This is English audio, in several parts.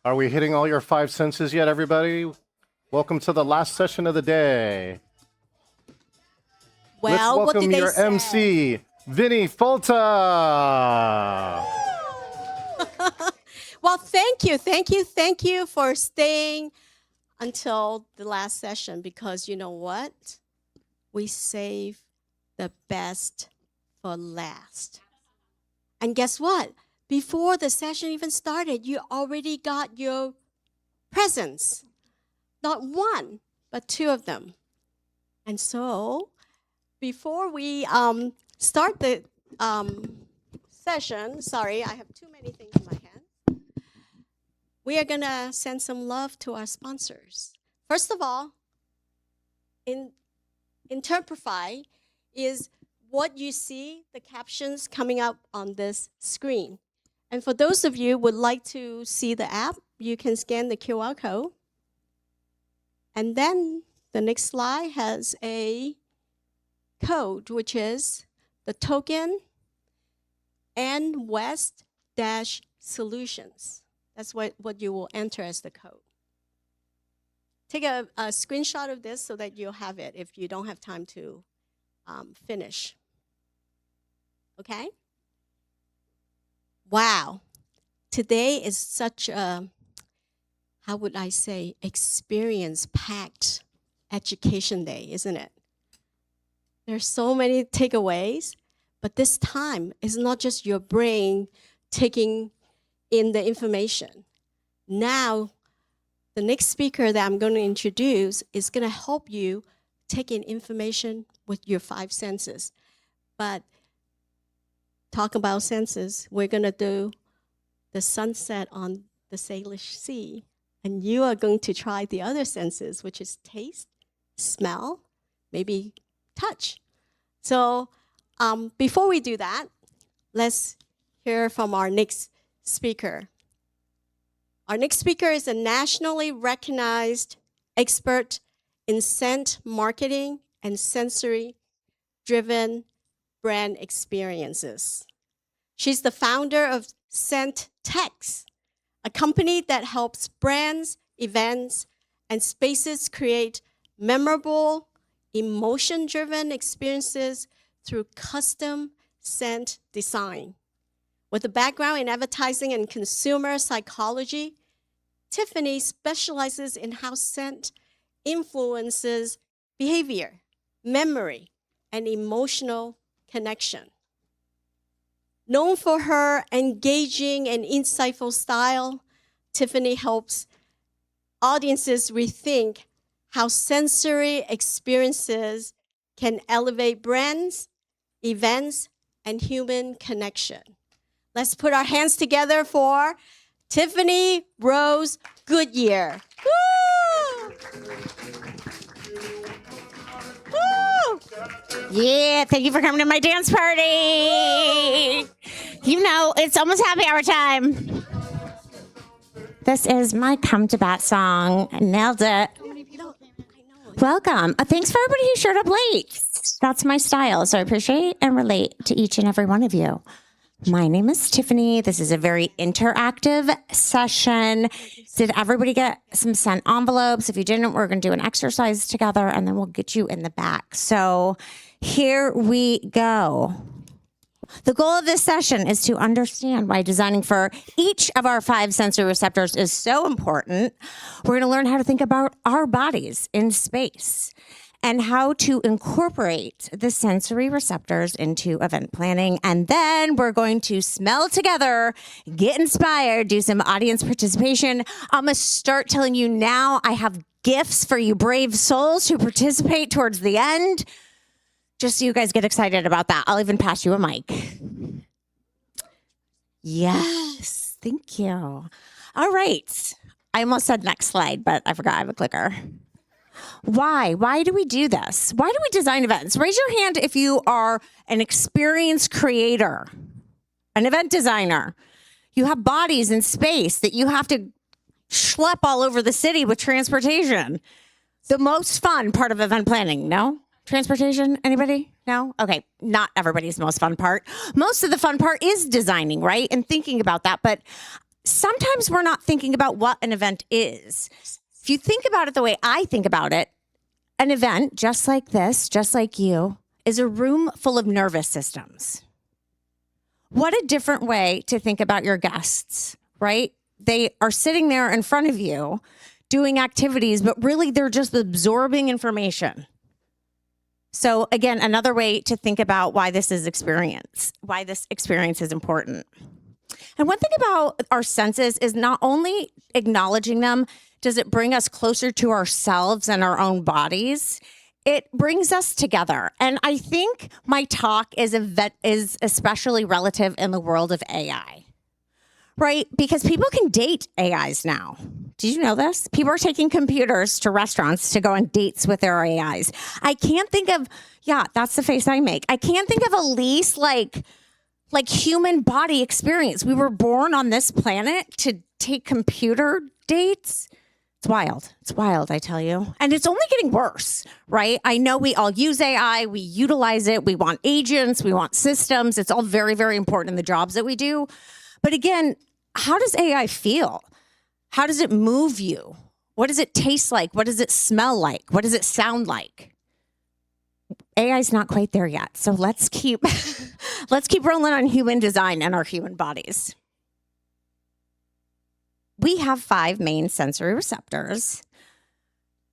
Are we hitting all your five senses yet, everybody? Welcome to the last session of the day. Well, Let's welcome what did they your say? MC, Vinny Folta. Well, thank you for staying until the last session, because you know what? We save the best for last. And guess what? Before the session even started, you already got your presents. Not one, but two of them. And so, before we start the session, sorry, I have too many things in my hand. We are going to send some love to our sponsors. First of all, Interprify is what you see, the captions coming up on this screen. And for those of you who would like to see the app, you can scan the QR code. And then the next slide has a code, which is the token NWES-solutions. That's what you will enter as the code. Take a screenshot of this so that you'll have it if you don't have time to finish. Okay? Wow. Today is such a, how would I say, experience-packed education day, isn't it? There's so many takeaways, but this time is not just your brain taking in the information. Now, the next speaker that I'm going to introduce is going to help you take in information with your five senses. But talk about senses, we're going to do the sunset on the Salish Sea. And you are going to try the other senses, which is taste, smell, maybe touch. So before we do that, let's hear from our next speaker. Our next speaker is a nationally recognized expert in scent marketing and sensory-driven brand experiences. She's the founder of Scent Techs, a company that helps brands, events, and spaces create memorable, emotion-driven experiences through custom scent design. With a background in advertising and consumer psychology, Tiffany specializes in how scent influences behavior, memory, and emotional connection. Known for her engaging and insightful style, Tiffany helps audiences rethink how sensory experiences can elevate brands, events, and human connection. Let's put our hands together for Tiffany Rose Goodyear. Woo! Woo! Yeah, thank you for coming to my dance party. You know, it's almost happy hour time. This is my Come to Bat song. Nailed it. Welcome. Thanks for everybody who showed up late. That's my style, so I appreciate and relate to each and every one of you. My name is Tiffany. This is a very interactive session. Did everybody get some scent envelopes? If you didn't, we're going to do an exercise together, and then we'll get you in the back. So here we go. The goal of this session is to understand why designing for each of our five sensory receptors is so important. We're going to learn how to think about our bodies in space and how to incorporate the sensory receptors into event planning. And then we're going to smell together, get inspired, do some audience participation. I'm going to start telling you now. I have gifts for you brave souls who participate towards the end. Just so you guys get excited about that. I'll even pass you a mic. Yes, thank you. All right. I almost said next slide, but I forgot I have a clicker. Why? Why do we do this? Why do we design events? Raise your hand if you are an experience creator, an event designer. You have bodies in space that you have to schlep all over the city with transportation. The most fun part of event planning, no? Transportation, anybody? No? Okay, not everybody's most fun part. Most of the fun part is designing, right? And thinking about that. But sometimes we're not thinking about what an event is. If you think about it the way I think about it, an event, just like this, just like you, is a room full of nervous systems. What a different way to think about your guests, right? They are sitting there in front of you doing activities, but really they're just absorbing information. So again, another way to think about why this experience is important. And one thing about our senses is not only acknowledging them, does it bring us closer to ourselves and our own bodies? It brings us together. And I think my talk is especially relative in the world of AI, right? Because people can date AIs now. Did you know this? People are taking computers to restaurants to go on dates with their AIs. I can't think of, yeah, that's the face I make. I can't think of a least like human body experience. We were born on this planet to take computer dates. It's wild. It's wild, I tell you. And it's only getting worse, right? I know we all use AI. We utilize it. We want agents. We want systems. It's all very, very important in the jobs that we do. But again, how does AI feel? How does it move you? What does it taste like? What does it smell like? What does it sound like? AI is not quite there yet. So let's keep rolling on human design and our human bodies. We have 5 main sensory receptors: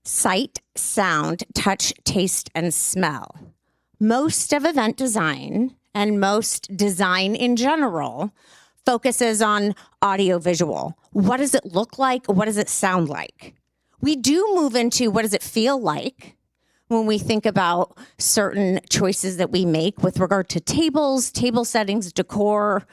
sight, sound, touch, taste, and smell. Most of event design and most design in general focuses on audio-visual. What does it look like? What does it sound like? We do move into what does it feel like when we think about certain choices that we make with regard to tables, table settings, decor.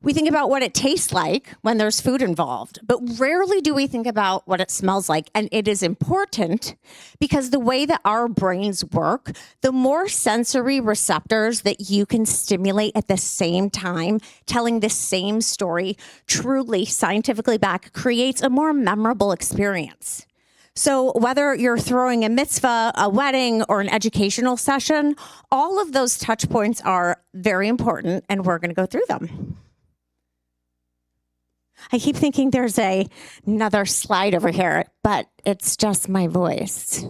We think about what it tastes like when there's food involved, but rarely do we think about what it smells like. And it is important because the way that our brains work, the more sensory receptors that you can stimulate at the same time, telling the same story, truly scientifically back, creates a more memorable experience. So whether you're throwing a mitzvah, a wedding, or an educational session, all of those touch points are very important, and we're going to go through them. I keep thinking there's another slide over here, but it's just my voice.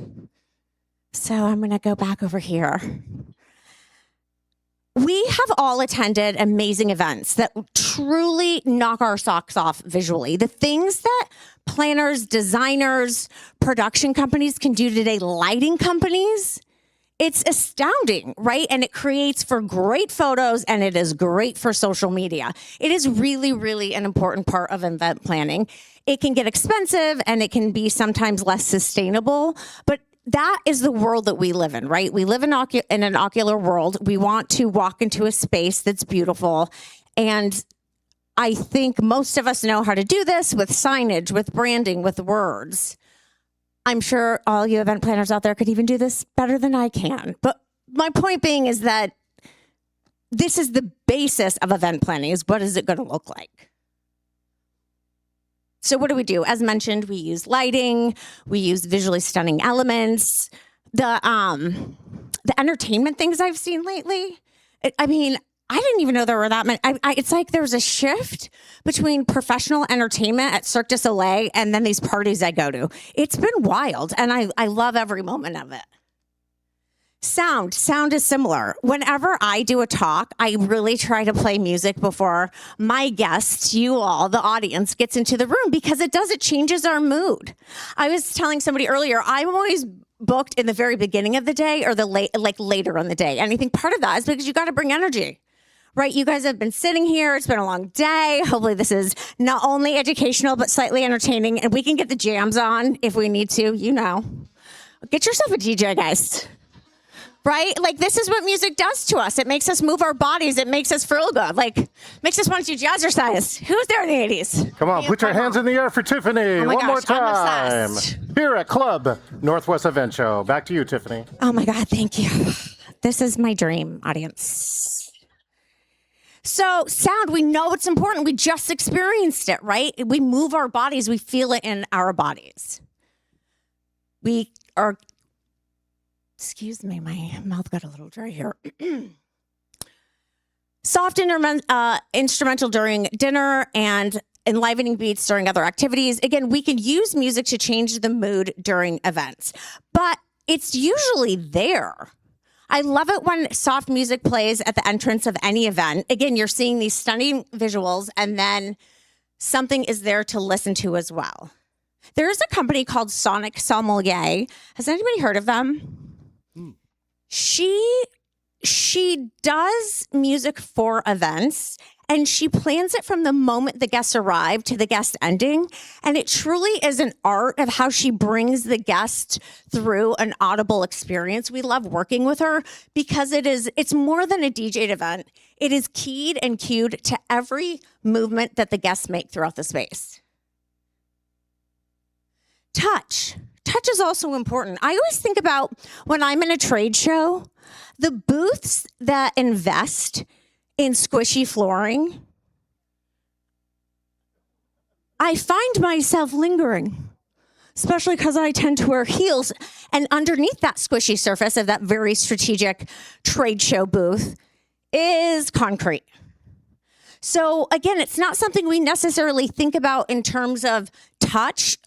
So I'm going to go back over here. We have all attended amazing events that truly knock our socks off visually. The things that planners, designers, production companies can do today, lighting companies, it's astounding, right? And it creates for great photos, and it is great for social media. It is really, really an important part of event planning. It can get expensive, and it can be sometimes less sustainable, but that is the world that we live in, right? We live in an ocular world. We want to walk into a space that's beautiful. And I think most of us know how to do this with signage, with branding, with words. I'm sure all you event planners out there could even do this better than I can. But my point being is that this is the basis of event planning, is what is it going to look like? So what do we do? As mentioned, we use lighting, we use visually stunning elements. The entertainment things I've seen lately, I didn't even know there were that many. It's like there's a shift between professional entertainment at Cirque du Soleil and then these parties I go to. It's been wild, and I love every moment of it. Sound is similar. Whenever I do a talk, I really try to play music before my guests, you all, the audience, gets into the room, because it changes our mood. I was telling somebody earlier, I'm always booked in the very beginning of the day or later in the day. And I think part of that is because you got to bring energy. Right, you guys have been sitting here. It's been a long day. Hopefully this is not only educational, but slightly entertaining. And we can get the jams on if we need to, Get yourself a DJ, guys. Right? Like, this is what music does to us. It makes us move our bodies. It makes us feel good. Like, makes us want to do jazzercise. Who's there in the 80s? Come on, put your hands in the air for Tiffany. Oh my One more gosh, I'm time. obsessed. Here at Club Northwest Event Show. Back to you, Tiffany. Oh my God, thank you. This is my dream audience. So sound, we know it's important. We just experienced it, right? We move our bodies. We feel it in our bodies. We are, excuse me, my mouth got a little dry here. Soft instrumental during dinner and enlivening beats during other activities. Again, we can use music to change the mood during events, but it's usually there. I love it when soft music plays at the entrance of any event. Again, you're seeing these stunning visuals, and then something is there to listen to as well. There's a company called Sonic Sommelier. Has anybody heard of them? She does music for events, and she plans it from the moment the guests arrive to the guest ending. And it truly is an art of how she brings the guest through an audible experience. We love working with her because it's more than a DJ'd event. It is keyed and cued to every movement that the guests make throughout the space. Touch is also important. I always think about when I'm in a trade show, the booths that invest in squishy flooring, I find myself lingering, especially because I tend to wear heels. And underneath that squishy surface of that very strategic trade show booth is concrete. So again, it's not something we necessarily think about in terms of touch.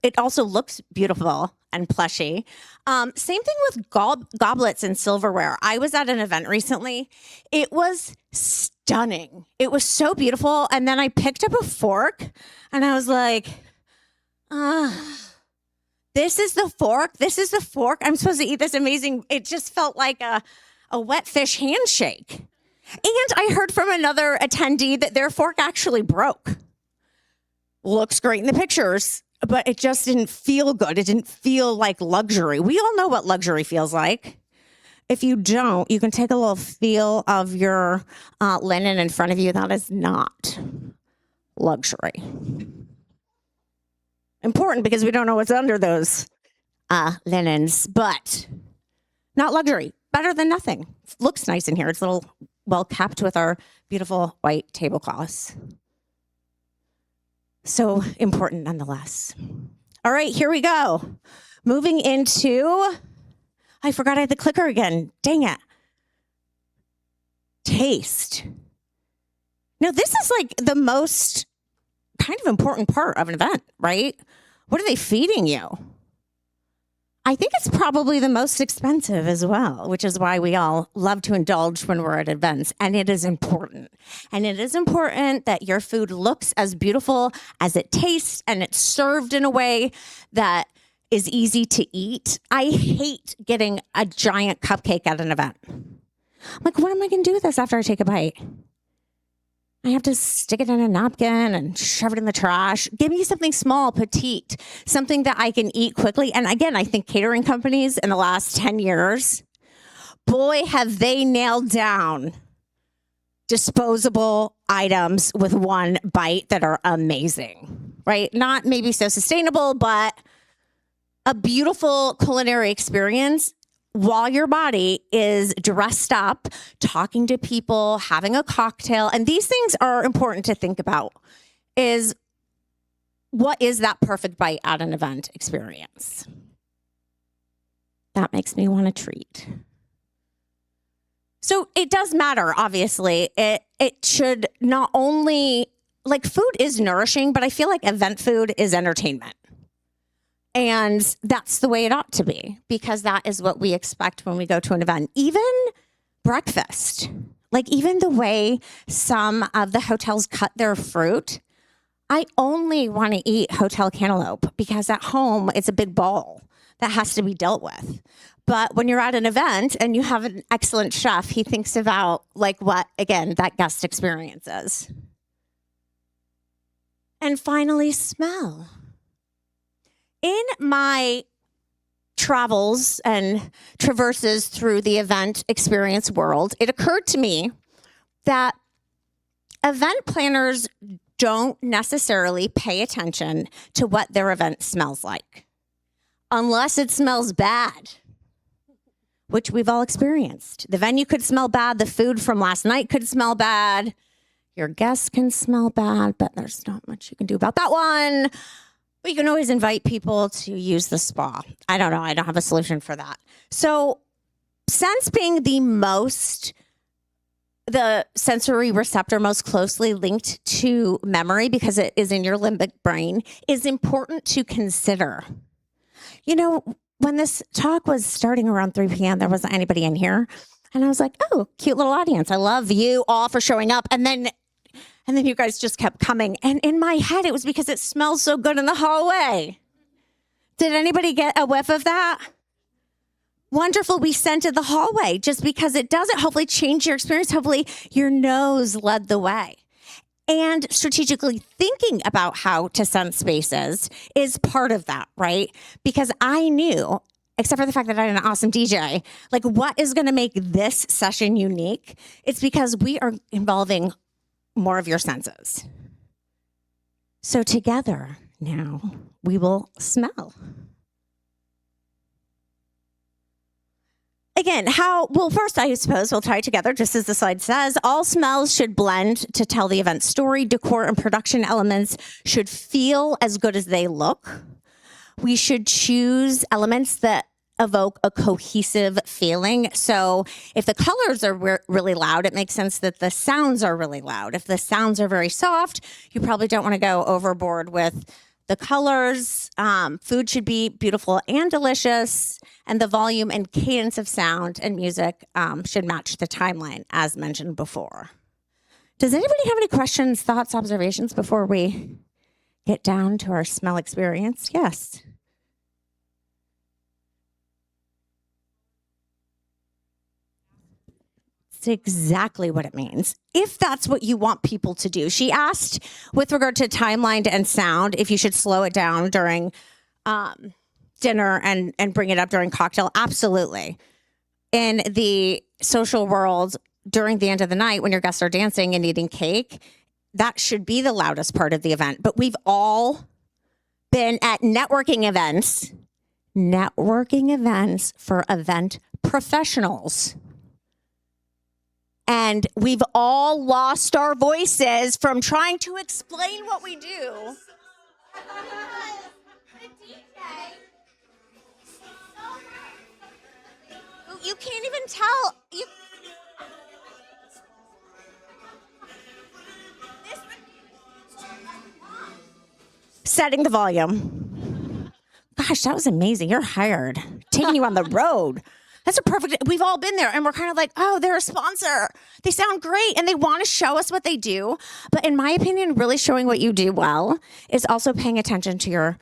It also looks beautiful and plushy. Same thing with goblets and silverware. I was at an event recently. It was stunning. It was so beautiful. And then I picked up a fork and I was like, this is the fork. This is the fork. I'm supposed to eat this amazing. It just felt like a wet fish handshake. And I heard from another attendee that their fork actually broke. Looks great in the pictures, but it just didn't feel good. It didn't feel like luxury. We all know what luxury feels like. If you don't, you can take a little feel of your linen in front of you. That is not luxury. Important because we don't know what's under those linens, but not luxury. Better than nothing. Looks nice in here. It's a little well kept with our beautiful white tablecloths. So important nonetheless. All right, here we go. Moving into, I forgot I had the clicker again. Dang it. Taste. Now, this is like the most kind of important part of an event, right? What are they feeding you? I think it's probably the most expensive as well, which is why we all love to indulge when we're at events. And it is important. And it is important that your food looks as beautiful as it tastes and it's served in a way that is easy to eat. I hate getting a giant cupcake at an event. I'm like, what am I going to do with this after I take a bite? I have to stick it in a napkin and shove it in the trash. Give me something small, petite, something that I can eat quickly. And again, I think catering companies in the last 10 years, boy, have they nailed down disposable items with one bite that are amazing, right? Not maybe so sustainable, but a beautiful culinary experience while your body is dressed up, talking to people, having a cocktail. And these things are important to think about, is what is that perfect bite at an event experience? That makes me want a treat. So it does matter, obviously. It should not only, like, food is nourishing, but I feel like event food is entertainment. And that's the way it ought to be, because that is what we expect when we go to an event. Even breakfast, like even the way some of the hotels cut their fruit. I only want to eat hotel cantaloupe because at home it's a big ball that has to be dealt with. But when you're at an event and you have an excellent chef, he thinks about like what, again, that guest experience is. And finally, smell. In my travels and traverses through the event experience world, it occurred to me that event planners don't necessarily pay attention to what their event smells like, unless it smells bad, which we've all experienced. The venue could smell bad. The food from last night could smell bad. Your guests can smell bad, but there's not much you can do about that one. But you can always invite people to use the spa. I don't know. I don't have a solution for that. So, scents being the most the sensory receptor most closely linked to memory because it is in your limbic brain, is important to consider. You know, when this talk was starting around 3 p.m., there wasn't anybody in here. And I was like, oh, cute little audience. I love you all for showing up. And then you guys just kept coming. And in my head, it was because it smells so good in the hallway. Did anybody get a whiff of that? Wonderful. We scented the hallway just because it doesn't hopefully change your experience. Hopefully your nose led the way. And strategically thinking about how to scent spaces is part of that, right? Because I knew, except for the fact that I had an awesome DJ, like what is going to make this session unique? It's because we are involving more of your senses. So together now we will smell. Again, first, I suppose we'll tie it together, just as the slide says. All smells should blend to tell the event story. Decor and production elements should feel as good as they look. We should choose elements that evoke a cohesive feeling. So if the colors are really loud, it makes sense that the sounds are really loud. If the sounds are very soft, you probably don't want to go overboard with the colors. Food should be beautiful and delicious, and the volume and cadence of sound and music should match the timeline, as mentioned before. Does anybody have any questions, thoughts, observations before we get down to our smell experience? Yes. It's exactly what it means, if that's what you want people to do. She asked, with regard to timeline and sound, if you should slow it down during dinner and bring it up during cocktail. Absolutely. In the social world, during the end of the night, when your guests are dancing and eating cake, that should be the loudest part of the event. But we've all been at networking events for event professionals. And we've all lost our voices from trying to explain what we do. You can't even tell. Setting the volume. Gosh, that was amazing. You're hired. Taking you on the road. That's a perfect, we've all been there and we're kind of like, oh, they're a sponsor. They sound great and they want to show us what they do. But in my opinion, really showing what you do well is also paying attention to your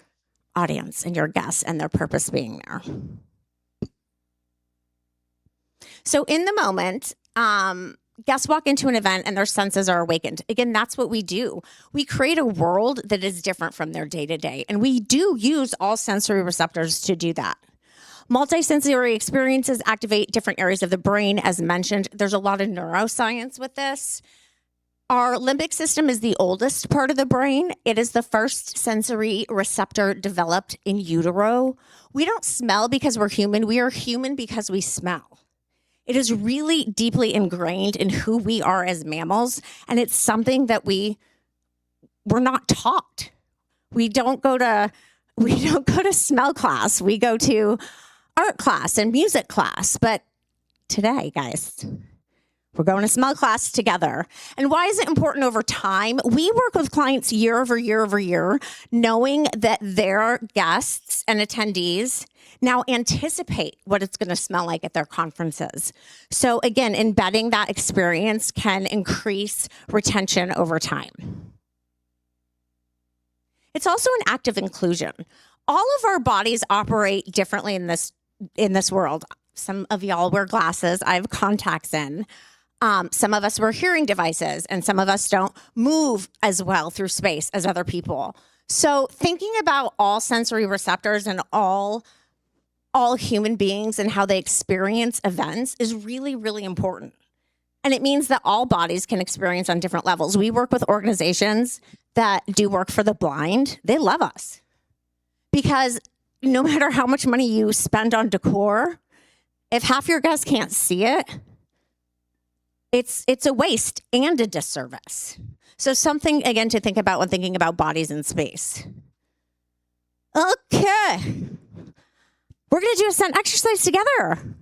audience and your guests and their purpose being there. So in the moment, guests walk into an event and their senses are awakened. Again, that's what we do. We create a world that is different from their day-to-day. And we do use all sensory receptors to do that. Multisensory experiences activate different areas of the brain, as mentioned. There's a lot of neuroscience with this. Our limbic system is the oldest part of the brain. It is the first sensory receptor developed in utero. We don't smell because we're human. We are human because we smell. It is really deeply ingrained in who we are as mammals, and it's something that we're not taught. We don't go to smell class. We go to art class and music class. But today, guys, we're going to smell class together. And why is it important over time? We work with clients year over year over year, knowing that their guests and attendees now anticipate what it's going to smell like at their conferences. So again, embedding that experience can increase retention over time. It's also an act of inclusion. All of our bodies operate differently in this world. Some of y'all wear glasses. I have contacts in. Some of us wear hearing devices, and some of us don't move as well through space as other people. So thinking about all sensory receptors and all human beings and how they experience events is really, really important. And it means that all bodies can experience on different levels. We work with organizations that do work for the blind. They love us because no matter how much money you spend on decor, if half your guests can't see it, it's a waste and a disservice. So something, again, to think about when thinking about bodies in space. Okay. We're going to do a scent exercise together.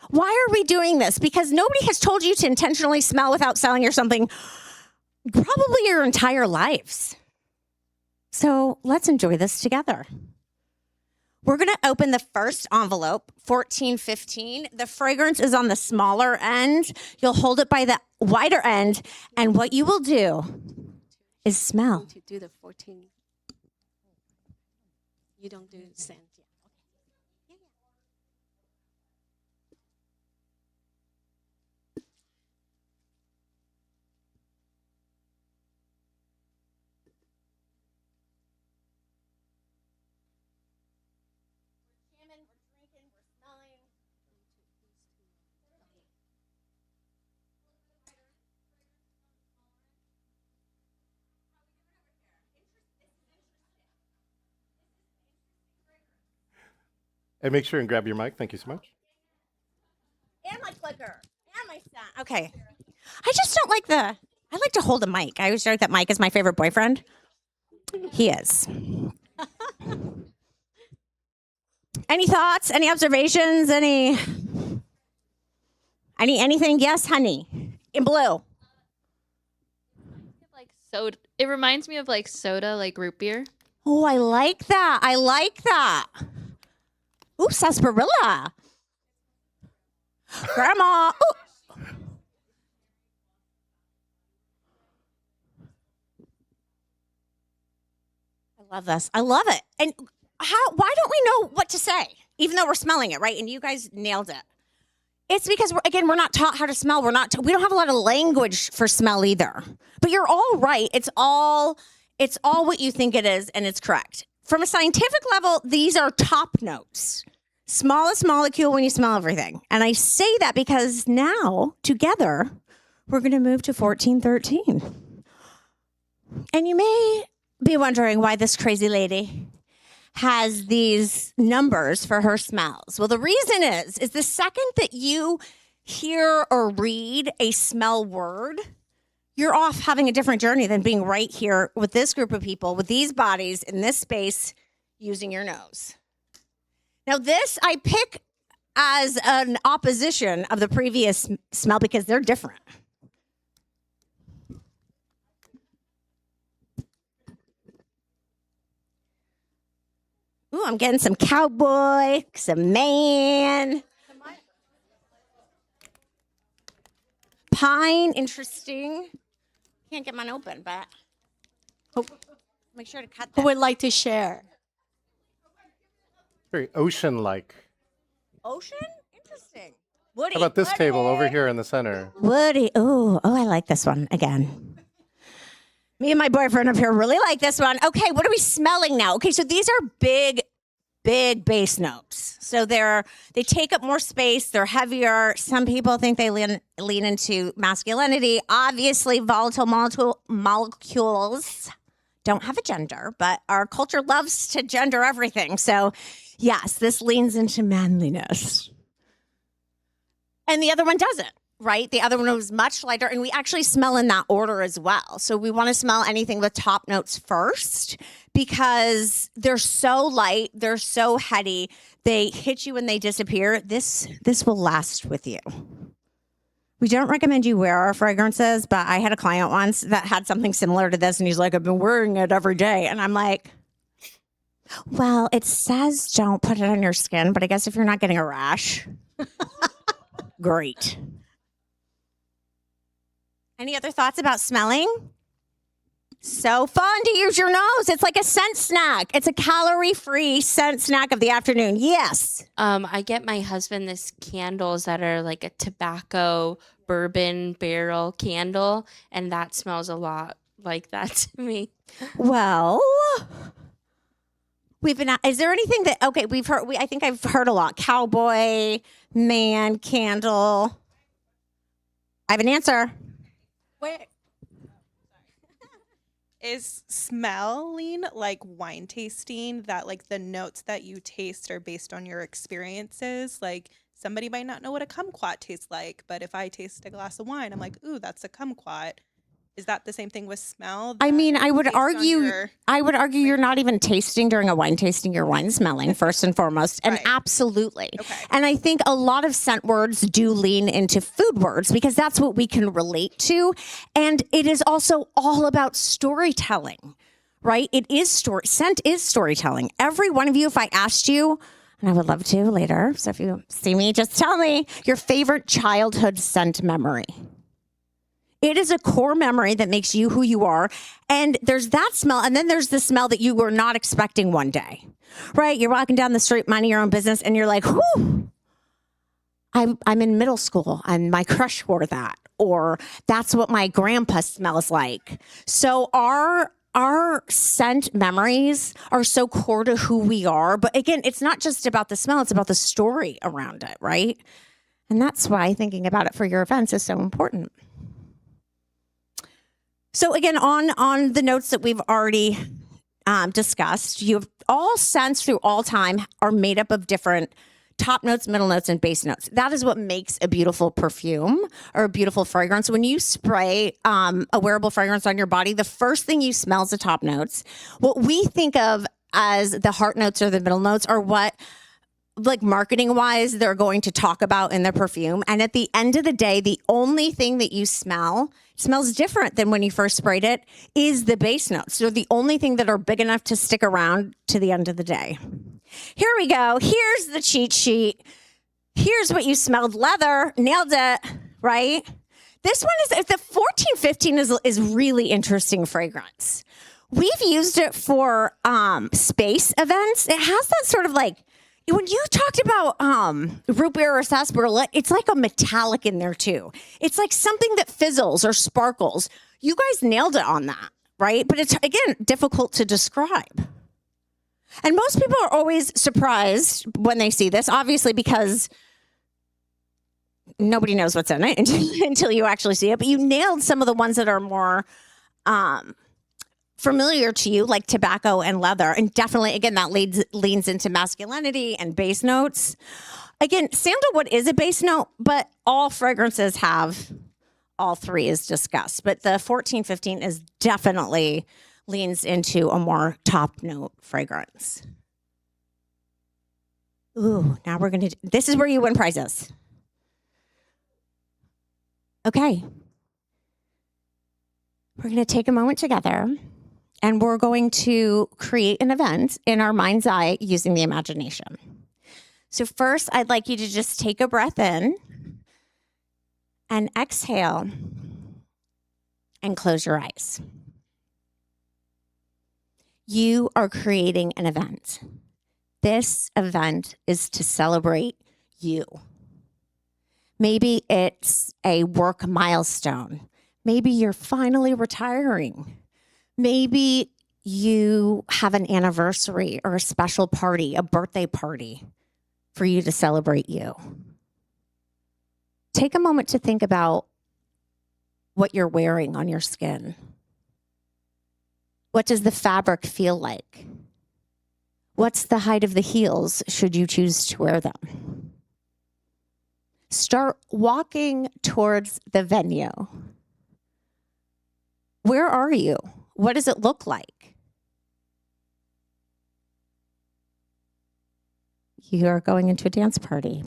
Why are we doing this? Because nobody has told you to intentionally smell without smelling or something probably your entire lives. So let's enjoy this together. We're going to open the first envelope, 1415. The fragrance is on the smaller end. You'll hold it by the wider end. And what you will do is smell. To do the 14. You don't do scent yet. And make sure and grab your mic. Thank you so much. And my clicker. And my sound. Okay. I just don't like I like to hold a mic. I always joke that Mike is my favorite boyfriend. He is. Any thoughts? Any observations? Anything? Yes, honey. In blue. Like soda. It reminds me of like soda, like root beer. Oh, I like that. I like that. Ooh, sarsaparilla. Grandma. Ooh. I love this. I love it. And why don't we know what to say? Even though we're smelling it, right? And you guys nailed it. It's because we're not taught how to smell. We don't have a lot of language for smell either. But you're all right. It's all what you think it is, and it's correct. From a scientific level, these are top notes. Smallest molecule when you smell everything. And I say that because now, together, we're going to move to 1413. And you may be wondering why this crazy lady has these numbers for her smells. Well, the reason is the second that you hear or read a smell word, you're off having a different journey than being right here with this group of people, with these bodies in this space, using your nose. Now, this I pick as an opposition of the previous smell because they're different. Ooh, I'm getting some cowboy, some man. Pine, interesting. Can't get mine open, but make sure to cut Who that. would like to share? Very ocean-like. Ocean? Interesting. Woody. How about this Woody. table over here in the center? Woody. Oh, I like this one again. Me and my boyfriend up here really like this one. Okay, what are we smelling now? Okay, so these are big bass notes. So they take up more space. They're heavier. Some people think they lean into masculinity. Obviously, volatile molecules don't have a gender, but our culture loves to gender everything. So yes, this leans into manliness. And the other one doesn't, right? The other one was much lighter, and we actually smell in that order as well. So we want to smell anything with top notes first because they're so light, they're so heady, they hit you and they disappear. This will last with you. We don't recommend you wear our fragrances, but I had a client once that had something similar to this, and he's like, I've been wearing it every day. And I'm like, well, it says don't put it on your skin, but I guess if you're not getting a rash, great. Any other thoughts about smelling? So fun to use your nose. It's like a scent snack. It's a calorie-free scent snack of the afternoon. Yes. I get my husband this candles that are like a tobacco bourbon barrel candle, and that smells a lot like that to me. Well, is there anything that, okay, I think I've heard a lot. Cowboy, man, candle. I have an answer. Wait. Is smelling like wine tasting, that like the notes that you taste are based on your experiences? Like somebody might not know what a kumquat tastes like, but if I taste a glass of wine, I'm like, ooh, that's a kumquat. Is that the same thing with smell? I mean, I would based on argue your- you're not even tasting during a wine tasting, you're wine smelling first and foremost. And Right. absolutely. Okay. And I think a lot of scent words do lean into food words because that's what we can relate to. And it is also all about storytelling, right? It is scent is storytelling. Every one of you, if I asked you, and I would love to later, so if you see me, just tell me your favorite childhood scent memory. It is a core memory that makes you who you are. And there's that smell. And then there's the smell that you were not expecting one day, right? You're walking down the street, minding your own business, and you're like, whew, I'm in middle school and my crush wore that. Or that's what my grandpa smells like. So our scent memories are so core to who we are. But again, it's not just about the smell, it's about the story around it, right? And that's why thinking about it for your events is so important. So again, on the notes that we've already discussed, you have all scents through all time are made up of different top notes, middle notes, and base notes. That is what makes a beautiful perfume or a beautiful fragrance. When you spray a wearable fragrance on your body, the first thing you smell is the top notes. What we think of as the heart notes or the middle notes are what, like marketing wise, they're going to talk about in the perfume. And at the end of the day, the only thing that you smells different than when you first sprayed it is the base notes. So the only thing that are big enough to stick around to the end of the day. Here we go. Here's the cheat sheet. Here's what you smelled. Leather. Nailed it. Right? This one is, the 1415 is really interesting fragrance. We've used it for space events. It has that sort of like, when you talked about root beer or sarsaparilla, it's like a metallic in there too. It's like something that fizzles or sparkles. You guys nailed it on that, right? But it's, again, difficult to describe. And most people are always surprised when they see this, obviously, because nobody knows what's in it until you actually see it. But you nailed some of the ones that are more familiar to you, like tobacco and leather. And definitely, again, that leans into masculinity and base notes. Again, sandalwood is a base note, but all fragrances have all three as discussed. But the 1415 is definitely leans into a more top note fragrance. Ooh, now we're going to, this is where you win prizes. Okay. We're going to take a moment together. And we're going to create an event in our mind's eye using the imagination. So first, I'd like you to just take a breath in and exhale and close your eyes. You are creating an event. This event is to celebrate you. Maybe it's a work milestone. Maybe you're finally retiring. Maybe you have an anniversary or a special party, a birthday party for you to celebrate you. Take a moment to think about what you're wearing on your skin. What does the fabric feel like? What's the height of the heels should you choose to wear them? Start walking towards the venue. Where are you? What does it look like? You are going into a dance party.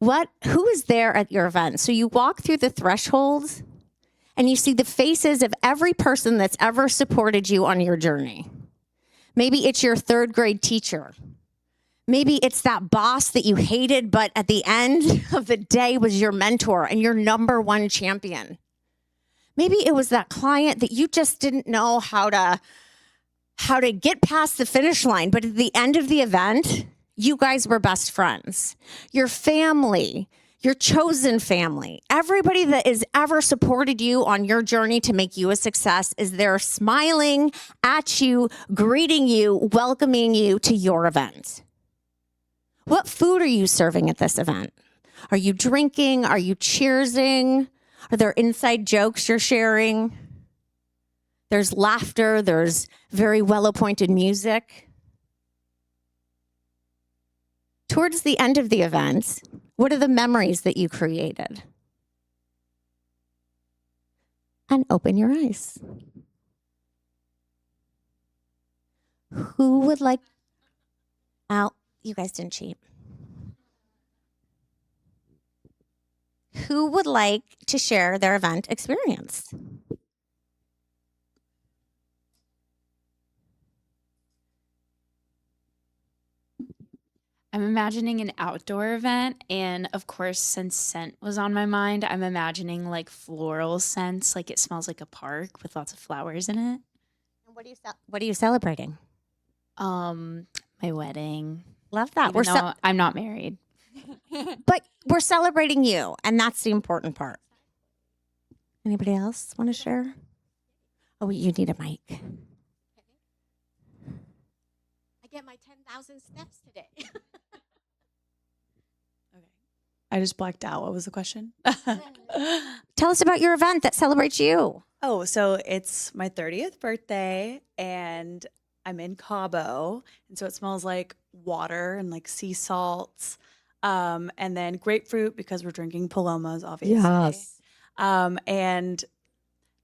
Who is there at your event? So you walk through the thresholds and you see the faces of every person that's ever supported you on your journey. Maybe it's your third grade teacher. Maybe it's that boss that you hated, but at the end of the day was your mentor and your number one champion. Maybe it was that client that you just didn't know how to get past the finish line. But at the end of the event, you guys were best friends. Your family, your chosen family, everybody that has ever supported you on your journey to make you a success is there smiling at you, greeting you, welcoming you to your event. What food are you serving at this event? Are you drinking? Are you cheersing? Are there inside jokes you're sharing? There's laughter. There's very well-appointed music. Towards the end of the event, What are the memories that you created? And open your eyes. Who would like... Oh, you guys didn't cheat. Who would like to share their event experience? I'm imagining an outdoor event, and of course, since scent was on my mind, I'm imagining like floral scents, like it smells like a park with lots of flowers in it. And what are you celebrating? My wedding. Love that. Even though I'm not married. But we're celebrating you, and that's the important part. Anybody else want to share? Oh, you need a mic. I get my 10,000 steps today. I just blacked out. What was the question? Tell us about your event that celebrates you. Oh, so it's my 30th birthday and I'm in Cabo. And so it smells like water and like sea salts. And then grapefruit because we're drinking Palomas, obviously. And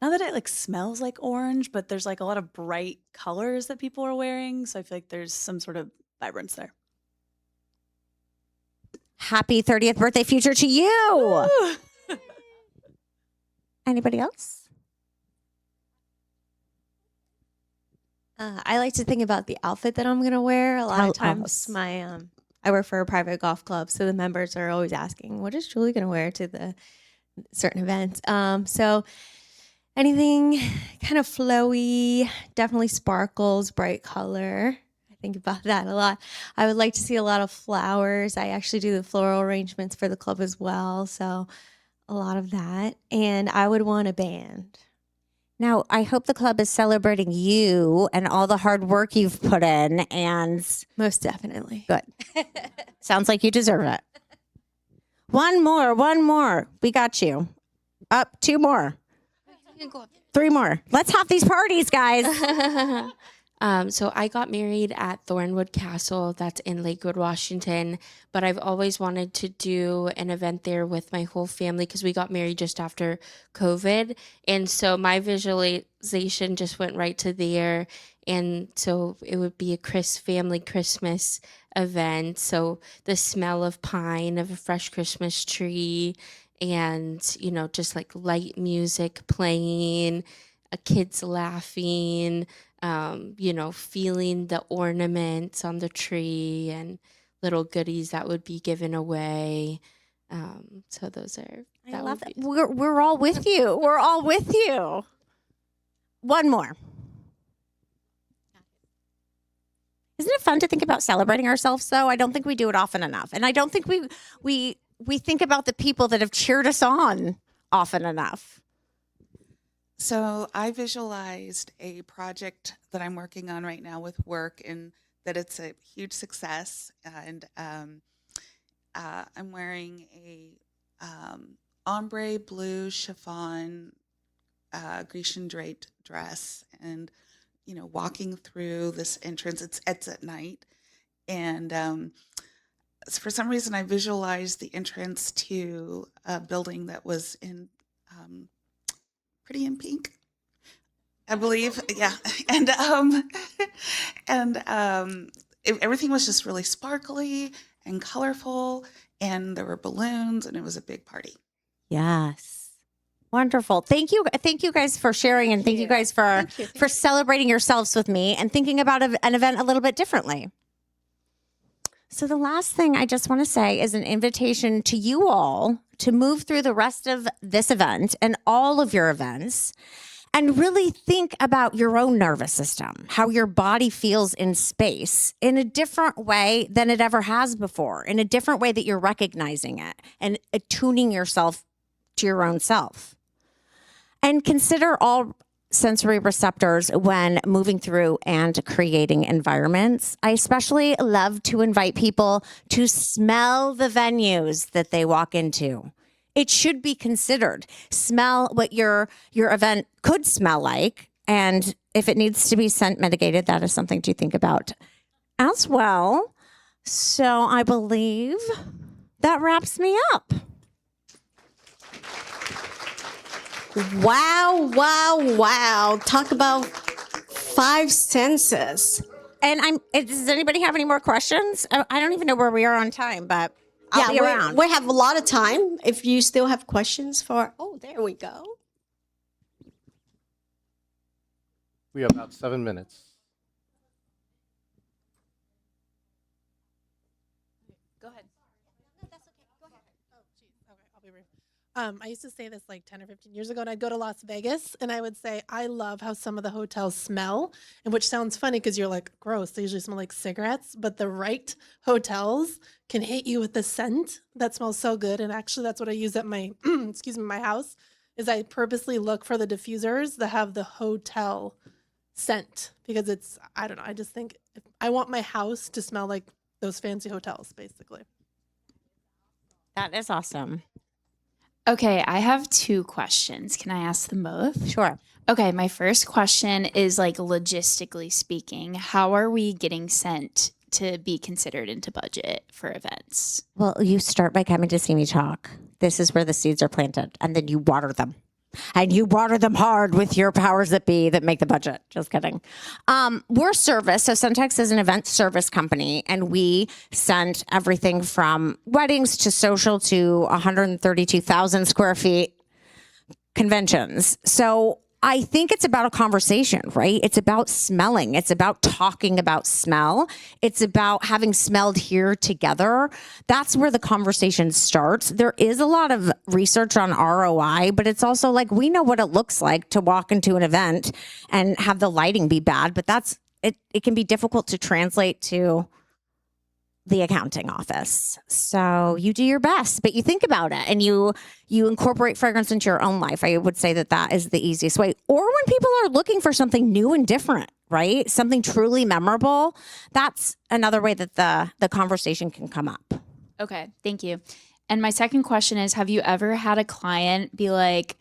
not that it like smells like orange, but there's like a lot of bright colors that people are wearing. So I feel like there's some sort of vibrance there. Happy 30th birthday future to you. Anybody else? I like to think about the outfit that I'm gonna wear. A lot Tell of times, us. I work for a private golf club, so the members are always asking, "What is Julie gonna wear to the certain events?" So anything kind of flowy, definitely sparkles, bright color. I think about that a lot. I would like to see a lot of flowers. I actually do the floral arrangements for the club as well, so a lot of that. And I would want a band. Now, I hope the club is celebrating you and all the hard work you've put in, and Most definitely. good. Sounds like you deserve it. One more. We got you. Up, 2 more. You can go up 3 more. Let's have these parties, guys. there. So I got married at Thornwood Castle, that's in Lakewood, Washington, but I've always wanted to do an event there with my whole family because we got married just after COVID. And so my visualization just went right to there. And so it would be a family Christmas event. So the smell of pine, of a fresh Christmas tree, and, just like light music playing, kids laughing, feeling the ornaments on the tree and little goodies that would be given away. So those are. I love that. We're all with you. We're all with you. One more. Isn't it fun to think about celebrating ourselves, though? I don't think we do it often enough. And I don't think we think about the people that have cheered us on often enough. So I visualized a project that I'm working on right now with work, and that it's a huge success. And I'm wearing a ombre blue chiffon Grecian draped dress, and walking through this entrance. It's at night, and so for some reason I visualized the entrance to a building that was in. Pretty in pink, I believe. Yeah. And everything was just really sparkly and colorful, and there were balloons, and it was a big party. Yes. Wonderful. Thank you guys for sharing, and thank you guys for celebrating yourselves with me and thinking about an event a little bit differently. So the last thing I just want to say is an invitation to you all to move through the rest of this event and all of your events and really think about your own nervous system, how your body feels in space in a different way than it ever has before, in a different way that you're recognizing it and attuning yourself to your own self. And consider all sensory receptors when moving through and creating environments. I especially love to invite people to smell the venues that they walk into. It should be considered. Smell what your event could smell like, and if it needs to be scent mitigated, that is something to think about as well. So I believe that wraps me up. Wow, wow, wow. Talk about 5 senses. And does anybody have any more questions? I don't even know where we are on time, but I'll be around. We have a lot of time. If you still have questions there we go. We have about 7 minutes. Go ahead. No, that's okay. Go ahead. Oh, geez. Okay, I'll be brief. I used to say this like 10 or 15 years ago, and I'd go to Las Vegas, and I would say, I love how some of the hotels smell, and which sounds funny because you're like, gross, they usually smell like cigarettes, but the right hotels can hit you with the scent that smells so good, and actually that's what I use at my, my house, is I purposely look for the diffusers that have the hotel scent, because it's, I don't know, I just think I want my house to smell like those fancy hotels, basically. That is awesome. Okay, I have 2 questions. Can I ask them both? Sure. Okay, my first question is like logistically speaking, how are we getting sent to be considered into budget for events? Well, you start by coming to see me talk. This is where the seeds are planted, and then you water them. And you water them hard with your powers that be that make the budget. Just kidding. We're service. So Suntex is an event service company, and we send everything from weddings to social to 132,000 square feet conventions. So I think it's about a conversation, right? It's about smelling. It's about talking about smell. It's about having smelled here together. That's where the conversation starts. There is a lot of research on ROI, but it's also like we know what it looks like to walk into an event and have the lighting be bad, but it can be difficult to translate to the accounting office. So you do your best, but you think about it and you incorporate fragrance into your own life. I would say that is the easiest way. Or when people are looking for something new and different, right? Something truly memorable. That's another way that the conversation can come up. Okay, thank you. And my second question is, have you ever had a client be like,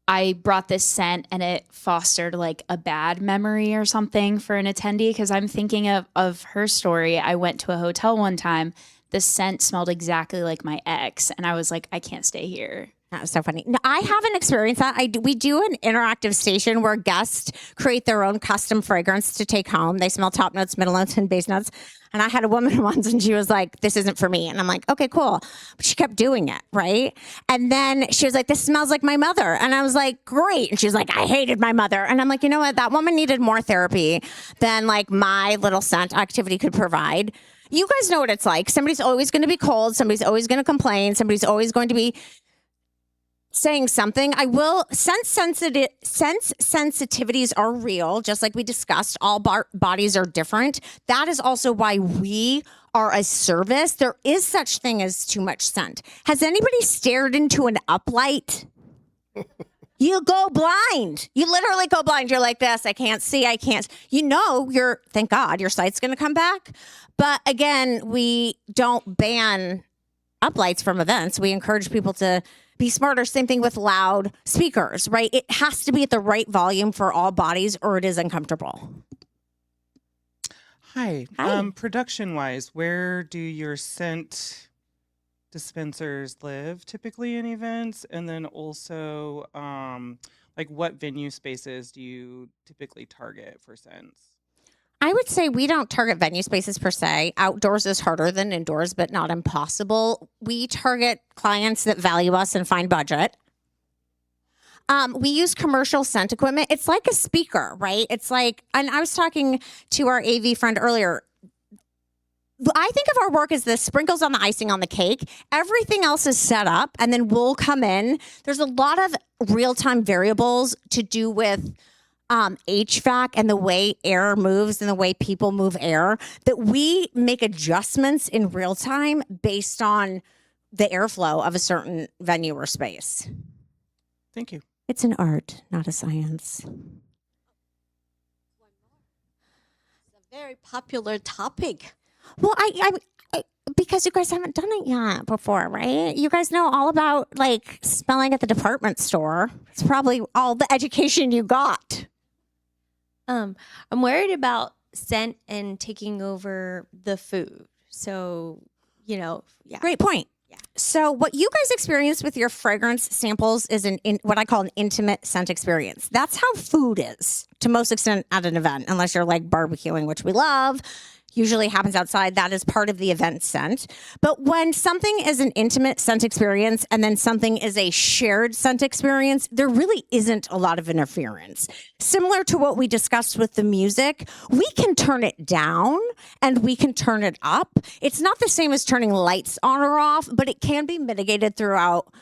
I brought this scent and it fostered like a bad memory or something for an attendee? Because I'm thinking of her story. I went to a hotel one time. The scent smelled exactly like my ex. And I was like, I can't stay here. That was so funny. No, I haven't experienced that. We do an interactive station where guests create their own custom fragrance to take home. They smell top notes, middle notes, and base notes. And I had a woman once and she was like, this isn't for me. And I'm like, okay, cool. But she kept doing it, right? And then she was like, this smells like my mother. And I was like, great. And she was like, I hated my mother. And I'm like, you know what? That woman needed more therapy than like my little scent activity could provide. You guys know what it's like. Somebody's always going to be cold. Somebody's always going to complain. Somebody's always going to be saying something. I will sense sensitivities are real, just like we discussed. All bodies are different. That is also why we are a service. There is such thing as too much scent. Has anybody stared into an uplight? You go blind. You literally go blind. You're like this. I can't see. I can't. Thank God your sight's going to come back. But again, we don't ban uplights from events. We encourage people to be smarter. Same thing with loud speakers, right? It has to be at the right volume for all bodies or it is uncomfortable. Hi. Production wise, where do your scent dispensers live typically in events? And then also, like what venue spaces do you typically target for scents? I would say we don't target venue spaces per se. Outdoors is harder than indoors, but not impossible. We target clients that value us and find budget. We use commercial scent equipment. It's like a speaker, right? It's like, and I was talking to our AV friend earlier. I think of our work as the sprinkles on the icing on the cake. Everything else is set up and then we'll come in. There's a lot of real-time variables to do with HVAC and the way air moves and the way people move air that we make adjustments in real time based on the airflow of a certain venue or space. Thank you. It's an art, not a science. It's a very popular topic. Well, I because you guys haven't done it yet before, right? You guys know all about like smelling at the department store. It's probably all the education you got. I'm worried about scent and taking over the food. So, yeah. Great point. So what you guys experience with your fragrance samples is what I call an intimate scent experience. That's how food is to most extent at an event, unless you're like barbecuing, which we love. Usually happens outside. That is part of the event scent. But when something is an intimate scent experience and then something is a shared scent experience, there really isn't a lot of interference. Similar to what we discussed with the music, we can turn it down and we can turn it up. It's not the same as turning lights on or off, but it can be mitigated throughout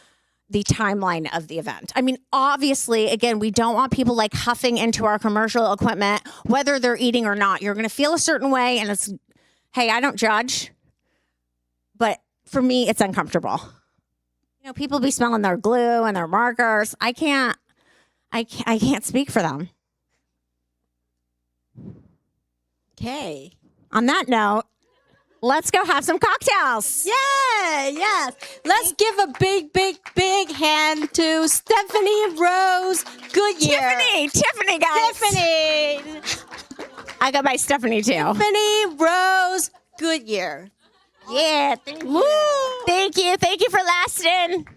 the timeline of the event. I mean, obviously, again, we don't want people like huffing into our commercial equipment, whether they're eating or not. You're going to feel a certain way, and it's, hey, I don't judge, but for me, it's uncomfortable. You know, people be smelling their glue and their markers. I can't speak for them. Okay. On that note, let's go have some cocktails. Yeah, yes. Let's give a big, big, big hand to Tiffany Rose Goodyear. Tiffany, guys. Tiffany. I go by Stephanie too. Tiffany Rose Goodyear. Yeah, thank you. Thank you for lasting.